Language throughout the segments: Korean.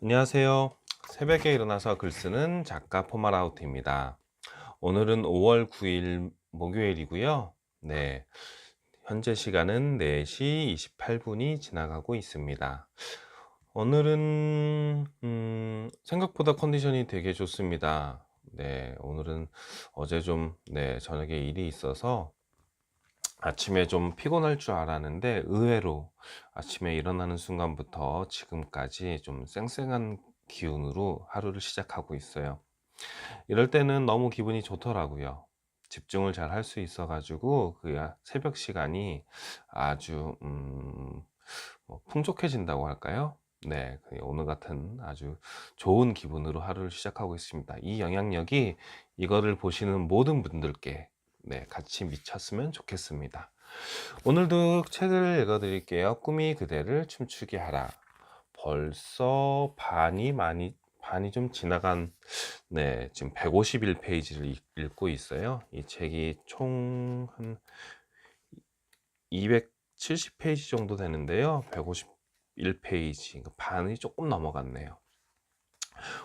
안녕하세요. 새벽에 일어나서 글 쓰는 작가 포마라우트입니다. 오늘은 5월 9일 목요일이고요. 네, 현재 시간은 4시 28분이 지나가고 있습니다. 오늘은 생각보다 컨디션이 되게 좋습니다. 네, 오늘은 어제 좀 저녁에 일이 있어서 아침에 좀 피곤할 줄 알았는데 의외로 아침에 일어나는 순간부터 지금까지 좀 쌩쌩한 기운으로 하루를 시작하고 있어요. 이럴 때는 너무 기분이 좋더라고요. 집중을 잘 할 수 있어 가지고 그 새벽 시간이 아주 뭐 풍족해진다고 할까요? 네, 오늘 같은 아주 좋은 기분으로 하루를 시작하고 있습니다. 이 영향력이 이거를 보시는 모든 분들께 같이 미쳤으면 좋겠습니다. 오늘도 책을 읽어드릴게요. 꿈이 그대를 춤추게 하라. 벌써 반이 좀 지나간, 지금 151페이지를 읽고 있어요. 이 책이 총 한 270페이지 정도 되는데요. 151페이지, 반이 조금 넘어갔네요.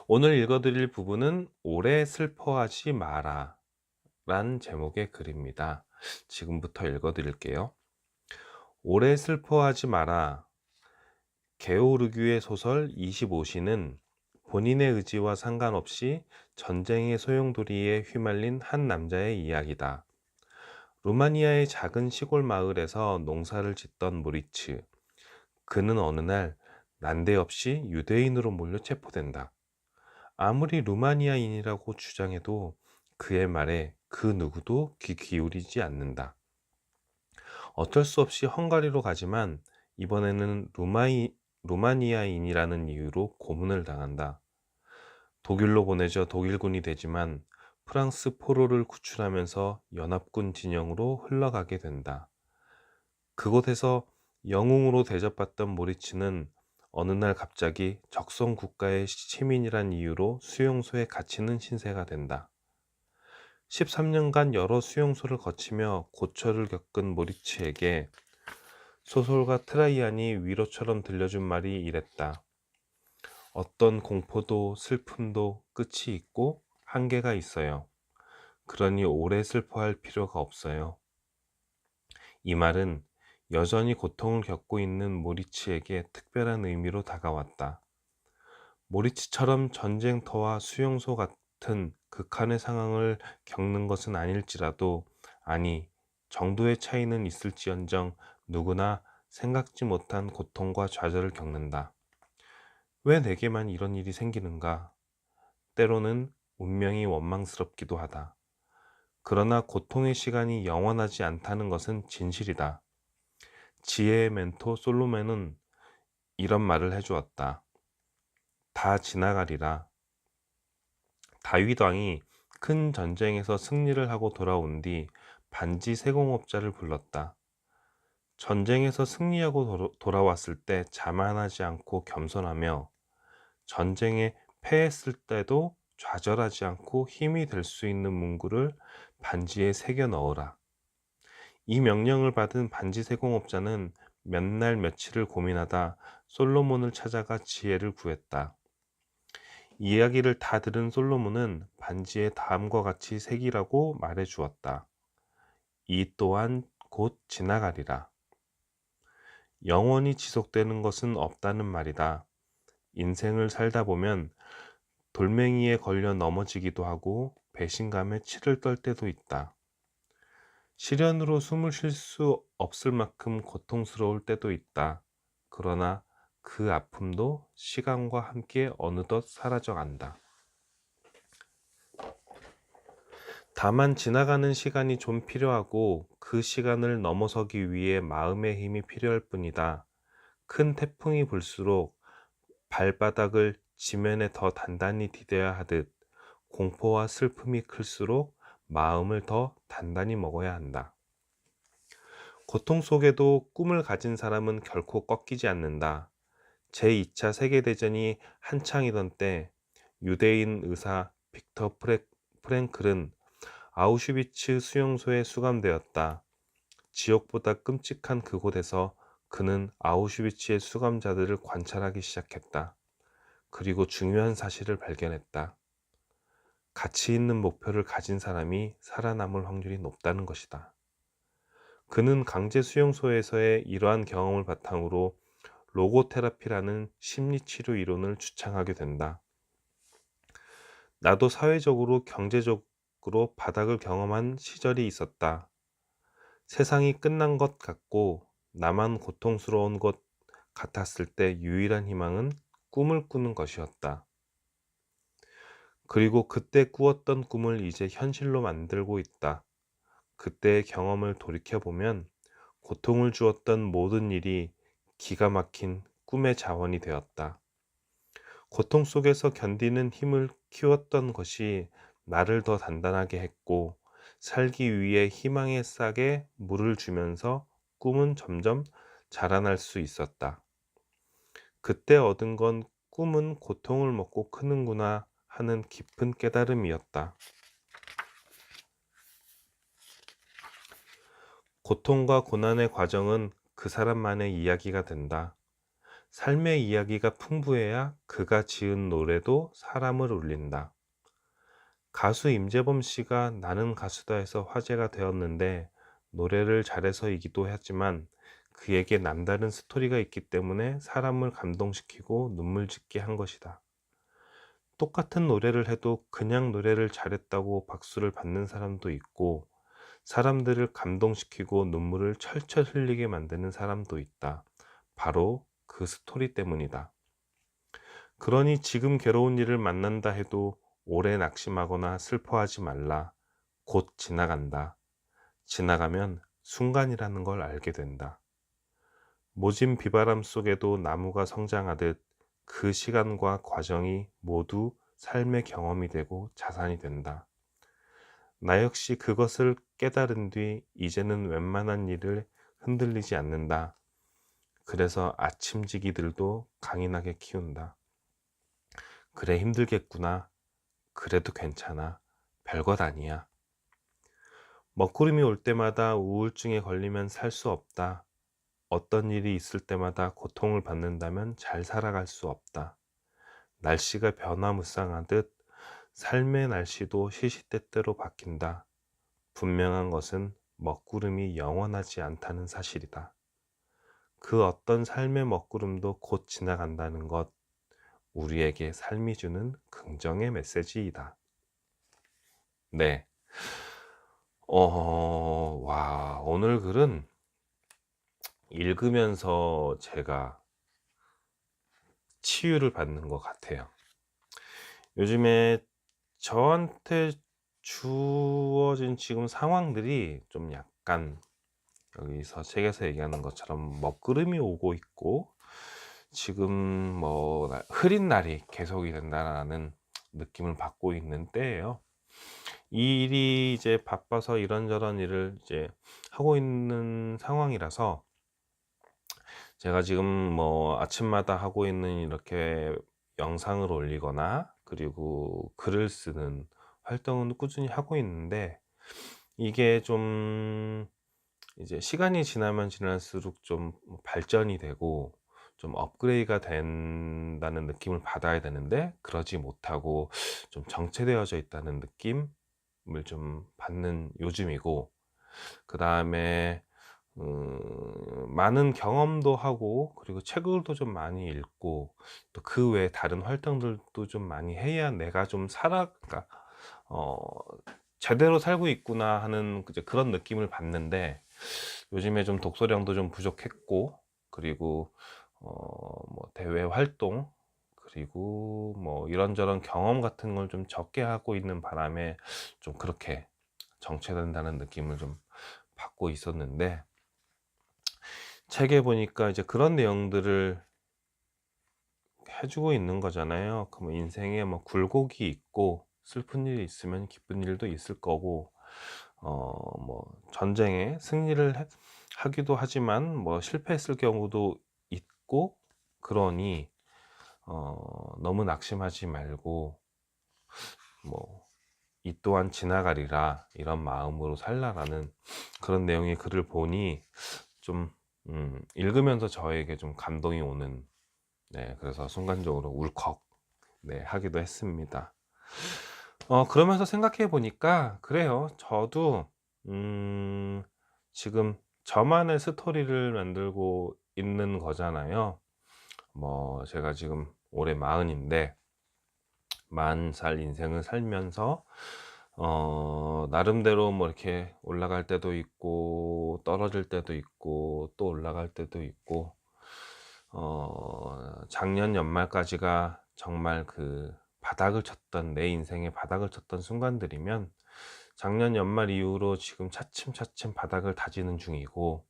오늘 읽어드릴 부분은 오래 슬퍼하지 마라 란 제목의 글입니다. 지금부터 읽어드릴게요. 오래 슬퍼하지 마라. 게오르규의 소설 25시는 본인의 의지와 상관없이 전쟁의 소용돌이에 휘말린 한 남자의 이야기다. 루마니아의 작은 시골 마을에서 농사를 짓던 모리츠. 그는 어느 날 난데없이 유대인으로 몰려 체포된다. 아무리 루마니아인이라고 주장해도 그의 말에 그 누구도 귀 기울이지 않는다. 어쩔 수 없이 헝가리로 가지만 이번에는 루마니아인이라는 이유로 고문을 당한다. 독일로 보내져 독일군이 되지만 프랑스 포로를 구출하면서 연합군 진영으로 흘러가게 된다. 그곳에서 영웅으로 대접받던 모리츠는 어느 날 갑자기 적성 국가의 시민이란 이유로 수용소에 갇히는 신세가 된다. 13년간 여러 수용소를 거치며 고초를 겪은 모리츠에게 소설가 트라이안이 위로처럼 들려준 말이 이랬다. 어떤 공포도 슬픔도 끝이 있고 한계가 있어요. 그러니 오래 슬퍼할 필요가 없어요. 이 말은 여전히 고통을 겪고 있는 모리츠에게 특별한 의미로 다가왔다. 모리츠처럼 전쟁터와 수용소 같은 극한의 상황을 겪는 것은 아닐지라도, 아니, 정도의 차이는 있을지언정 누구나 생각지 못한 고통과 좌절을 겪는다. 왜 내게만 이런 일이 생기는가? 때로는 운명이 원망스럽기도 하다. 그러나 고통의 시간이 영원하지 않다는 것은 진실이다. 지혜의 멘토 솔로몬은 이런 말을 해주었다. 다 지나가리라. 다윗 왕이 큰 전쟁에서 승리를 하고 돌아온 뒤 반지 세공업자를 불렀다. 전쟁에서 승리하고 돌아왔을 때 자만하지 않고 겸손하며 전쟁에 패했을 때도 좌절하지 않고 힘이 될 수 있는 문구를 반지에 새겨 넣으라. 이 명령을 받은 반지 세공업자는 몇 날 며칠을 고민하다 솔로몬을 찾아가 지혜를 구했다. 이야기를 다 들은 솔로몬은 반지에 다음과 같이 새기라고 말해 주었다. 이 또한 곧 지나가리라. 영원히 지속되는 것은 없다는 말이다. 인생을 살다 보면 돌멩이에 걸려 넘어지기도 하고 배신감에 치를 떨 때도 있다. 시련으로 숨을 쉴 수 없을 만큼 고통스러울 때도 있다. 그러나 그 아픔도 시간과 함께 어느덧 사라져 간다. 다만 지나가는 시간이 좀 필요하고 그 시간을 넘어서기 위해 마음의 힘이 필요할 뿐이다. 큰 태풍이 불수록 발바닥을 지면에 더 단단히 디뎌야 하듯 공포와 슬픔이 클수록 마음을 더 단단히 먹어야 한다. 고통 속에도 꿈을 가진 사람은 결코 꺾이지 않는다. 제2차 세계대전이 한창이던 때 유대인 의사 빅터 프랭클은 아우슈비츠 수용소에 수감되었다. 지옥보다 끔찍한 그곳에서 그는 아우슈비츠의 수감자들을 관찰하기 시작했다. 그리고 중요한 사실을 발견했다. 가치 있는 목표를 가진 사람이 살아남을 확률이 높다는 것이다. 그는 강제 수용소에서의 이러한 경험을 바탕으로 로고테라피라는 심리치료 이론을 주창하게 된다. 나도 사회적으로 경제적으로 바닥을 경험한 시절이 있었다. 세상이 끝난 것 같고 나만 고통스러운 것 같았을 때 유일한 희망은 꿈을 꾸는 것이었다. 그리고 그때 꾸었던 꿈을 이제 현실로 만들고 있다. 그때의 경험을 돌이켜보면 고통을 주었던 모든 일이 기가 막힌 꿈의 자원이 되었다. 고통 속에서 견디는 힘을 키웠던 것이 나를 더 단단하게 했고, 살기 위해 희망의 싹에 물을 주면서 꿈은 점점 자라날 수 있었다. 그때 얻은 건 꿈은 고통을 먹고 크는구나 하는 깊은 깨달음이었다. 고통과 고난의 과정은 그 사람만의 이야기가 된다. 삶의 이야기가 풍부해야 그가 지은 노래도 사람을 울린다. 가수 임재범 씨가 나는 가수다에서 화제가 되었는데 노래를 잘해서이기도 하지만 그에게 남다른 스토리가 있기 때문에 사람을 감동시키고 눈물 짓게 한 것이다. 똑같은 노래를 해도 그냥 노래를 잘했다고 박수를 받는 사람도 있고 사람들을 감동시키고 눈물을 철철 흘리게 만드는 사람도 있다. 바로 그 스토리 때문이다. 그러니 지금 괴로운 일을 만난다 해도 오래 낙심하거나 슬퍼하지 말라. 곧 지나간다. 지나가면 순간이라는 걸 알게 된다. 모진 비바람 속에도 나무가 성장하듯 그 시간과 과정이 모두 삶의 경험이 되고 자산이 된다. 나 역시 그것을 깨달은 뒤 이제는 웬만한 일을 흔들리지 않는다. 그래서 아침지기들도 강인하게 키운다. 그래 힘들겠구나. 그래도 괜찮아. 별것 아니야. 먹구름이 올 때마다 우울증에 걸리면 살 수 없다. 어떤 일이 있을 때마다 고통을 받는다면 잘 살아갈 수 없다. 날씨가 변화무쌍하듯 삶의 날씨도 시시때때로 바뀐다. 분명한 것은 먹구름이 영원하지 않다는 사실이다. 그 어떤 삶의 먹구름도 곧 지나간다는 것, 우리에게 삶이 주는 긍정의 메시지이다. 네. 오늘 글은 읽으면서 제가 치유를 받는 것 같아요. 요즘에 저한테 주어진 지금 상황들이 좀 약간 여기서 책에서 얘기하는 것처럼 먹구름이 오고 있고 지금 흐린 날이 계속이 된다라는 느낌을 받고 있는 때예요. 이 일이 이제 바빠서 이런저런 일을 이제 하고 있는 상황이라서 제가 지금 아침마다 하고 있는 이렇게 영상을 올리거나 그리고 글을 쓰는 활동은 꾸준히 하고 있는데 이게 좀 이제 시간이 지나면 지날수록 좀 발전이 되고 좀 업그레이드가 된다는 느낌을 받아야 되는데 그러지 못하고 좀 정체되어져 있다는 느낌을 좀 받는 요즘이고 그 다음에 많은 경험도 하고 그리고 책을도 좀 많이 읽고 또 그 외에 다른 활동들도 좀 많이 해야 내가 좀 그러니까 어, 제대로 살고 있구나 하는 이제 그런 느낌을 받는데 요즘에 좀 독서량도 좀 부족했고 그리고 대외 활동 그리고 이런저런 경험 같은 걸 좀 적게 하고 있는 바람에 좀 그렇게 정체된다는 느낌을 좀 받고 있었는데 책에 보니까 이제 그런 내용들을 해주고 있는 거잖아요. 그럼 인생에 굴곡이 있고 슬픈 일이 있으면 기쁜 일도 있을 거고 전쟁에 승리를 하기도 하지만 실패했을 경우도 있고 그러니 너무 낙심하지 말고 이 또한 지나가리라 이런 마음으로 살라라는 그런 내용의 글을 보니 좀 읽으면서 저에게 좀 감동이 오는 그래서 순간적으로 울컥 네, 하기도 했습니다. 그러면서 생각해 보니까 그래요. 저도 지금 저만의 스토리를 만들고 있는 거잖아요. 뭐 제가 지금 올해 40인데 40살 인생을 살면서 나름대로 뭐 이렇게 올라갈 때도 있고 떨어질 때도 있고 또 올라갈 때도 있고 작년 연말까지가 정말 그 바닥을 쳤던, 내 인생의 바닥을 쳤던 순간들이면 작년 연말 이후로 지금 차츰차츰 바닥을 다지는 중이고,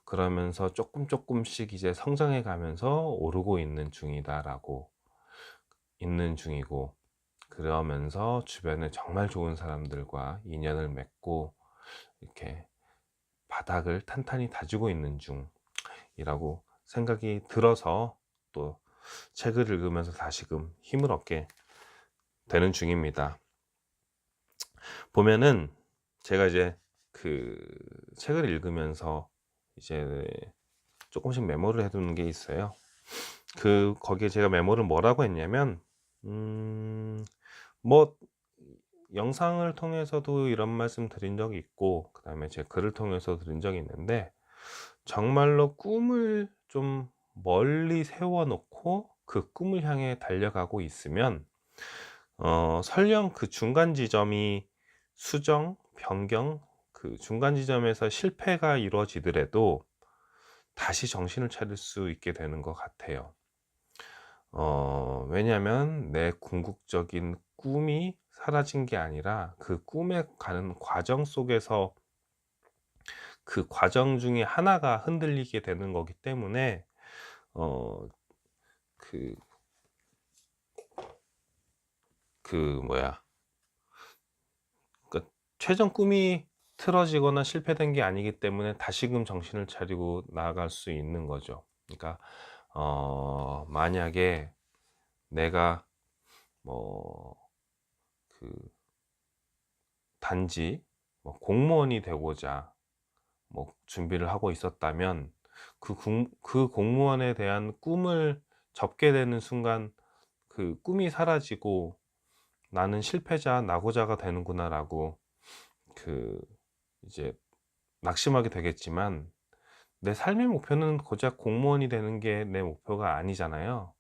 그러면서 조금씩 이제 성장해 가면서 오르고 있는 중이고, 그러면서 주변에 정말 좋은 사람들과 인연을 맺고 이렇게 바닥을 탄탄히 다지고 있는 중이라고 생각이 들어서 또 책을 읽으면서 다시금 힘을 얻게 되는 중입니다. 보면은 제가 이제 그 책을 읽으면서 이제 조금씩 메모를 해두는 게 있어요. 거기에 제가 메모를 뭐라고 했냐면, 뭐 영상을 통해서도 이런 말씀 드린 적이 있고, 그 다음에 제 글을 통해서 드린 적이 있는데, 정말로 꿈을 좀 멀리 세워놓고 그 꿈을 향해 달려가고 있으면 설령 그 중간 지점이 수정, 변경, 그 중간 지점에서 실패가 이루어지더라도 다시 정신을 차릴 수 있게 되는 것 같아요. 왜냐하면 내 궁극적인 꿈이 사라진 게 아니라 그 꿈에 가는 과정 속에서 그 과정 중에 하나가 흔들리게 되는 거기 때문에 어, 그, 뭐야. 그러니까 최종 꿈이 틀어지거나 실패된 게 아니기 때문에 다시금 정신을 차리고 나아갈 수 있는 거죠. 그러니까, 만약에 내가 뭐, 그, 단지 뭐 공무원이 되고자 뭐 준비를 하고 있었다면 그 공무원에 대한 꿈을 접게 되는 순간 그 꿈이 사라지고 나는 실패자, 낙오자가 되는구나라고 그 이제 낙심하게 되겠지만, 내 삶의 목표는 고작 공무원이 되는 게 내 목표가 아니잖아요.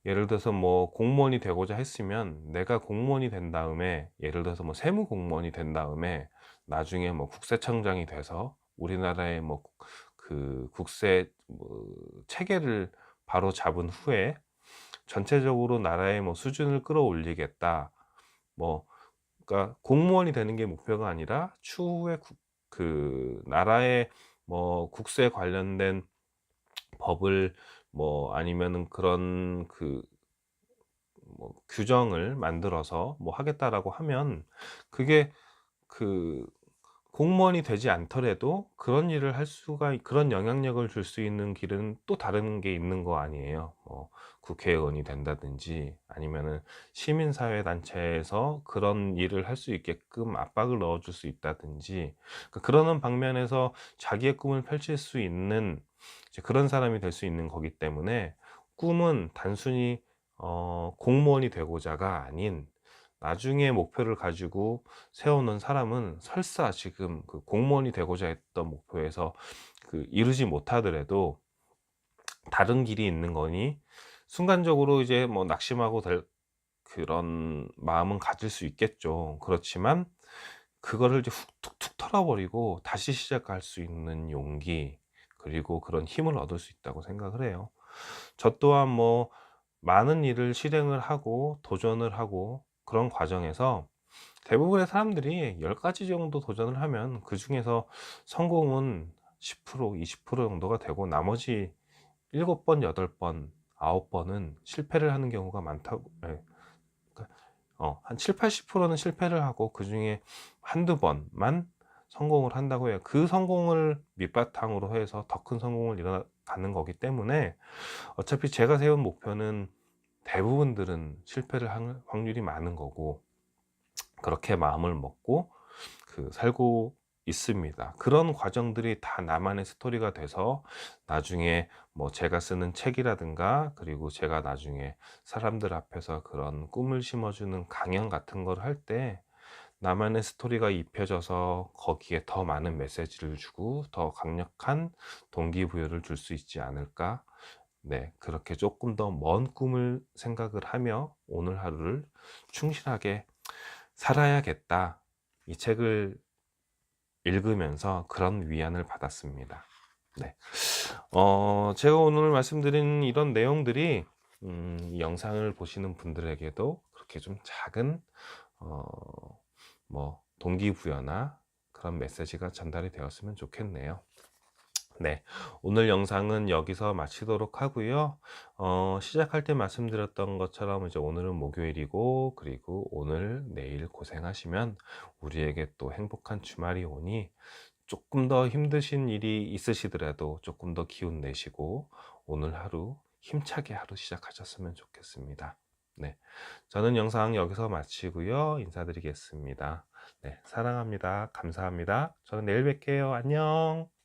예를 들어서 뭐 공무원이 되고자 했으면 내가 공무원이 된 다음에, 예를 들어서 뭐 세무 공무원이 된 다음에 나중에 뭐 국세청장이 돼서 우리나라의 뭐 그 국세 뭐 체계를 바로 잡은 후에 전체적으로 나라의 뭐 수준을 끌어올리겠다. 뭐 그러니까 공무원이 되는 게 목표가 아니라 추후에 그 나라의 뭐 국세 관련된 법을 뭐 아니면은 그런 그 뭐 규정을 만들어서 뭐 하겠다라고 하면, 그게 그 공무원이 되지 않더라도 그런 일을 할 수가, 그런 영향력을 줄 수 있는 길은 또 다른 게 있는 거 아니에요. 뭐 국회의원이 된다든지 아니면은 시민사회 단체에서 그런 일을 할 수 있게끔 압박을 넣어줄 수 있다든지, 그러니까 그러는 방면에서 자기의 꿈을 펼칠 수 있는 이제 그런 사람이 될 수 있는 거기 때문에, 꿈은 단순히 공무원이 되고자가 아닌 나중에 목표를 가지고 세워놓은 사람은 설사 지금 그 공무원이 되고자 했던 목표에서 그 이루지 못하더라도 다른 길이 있는 거니, 순간적으로 이제 뭐 낙심하고 될 그런 마음은 가질 수 있겠죠. 그렇지만 그거를 이제 훅 툭툭 털어버리고 다시 시작할 수 있는 용기, 그리고 그런 힘을 얻을 수 있다고 생각을 해요. 저 또한 뭐 많은 일을 실행을 하고 도전을 하고 그런 과정에서 대부분의 사람들이 10가지 정도 도전을 하면 그중에서 성공은 10%, 20% 정도가 되고, 나머지 7번, 8번, 9번은 실패를 하는 경우가 많다고. 예. 그러니까 한 7, 80%는 실패를 하고 그중에 한두 번만 성공을 한다고 해요. 그 성공을 밑바탕으로 해서 더 큰 성공을 이뤄가는 거기 때문에, 어차피 제가 세운 목표는 대부분들은 실패를 할 확률이 많은 거고, 그렇게 마음을 먹고 살고 있습니다. 그런 과정들이 다 나만의 스토리가 돼서 나중에 뭐 제가 쓰는 책이라든가, 그리고 제가 나중에 사람들 앞에서 그런 꿈을 심어주는 강연 같은 걸 할 때 나만의 스토리가 입혀져서 거기에 더 많은 메시지를 주고 더 강력한 동기부여를 줄 수 있지 않을까. 네, 그렇게 조금 더 먼 꿈을 생각을 하며 오늘 하루를 충실하게 살아야겠다. 이 책을 읽으면서 그런 위안을 받았습니다. 네. 제가 오늘 말씀드린 이런 내용들이 이 영상을 보시는 분들에게도 그렇게 좀 작은 어, 뭐 동기부여나 그런 메시지가 전달이 되었으면 좋겠네요. 네, 오늘 영상은 여기서 마치도록 하고요. 시작할 때 말씀드렸던 것처럼 이제 오늘은 목요일이고, 그리고 오늘 내일 고생하시면 우리에게 또 행복한 주말이 오니 조금 더 힘드신 일이 있으시더라도 조금 더 기운 내시고 오늘 하루 힘차게 하루 시작하셨으면 좋겠습니다. 네, 저는 영상 여기서 마치고요. 인사드리겠습니다. 네, 사랑합니다. 감사합니다. 저는 내일 뵐게요. 안녕.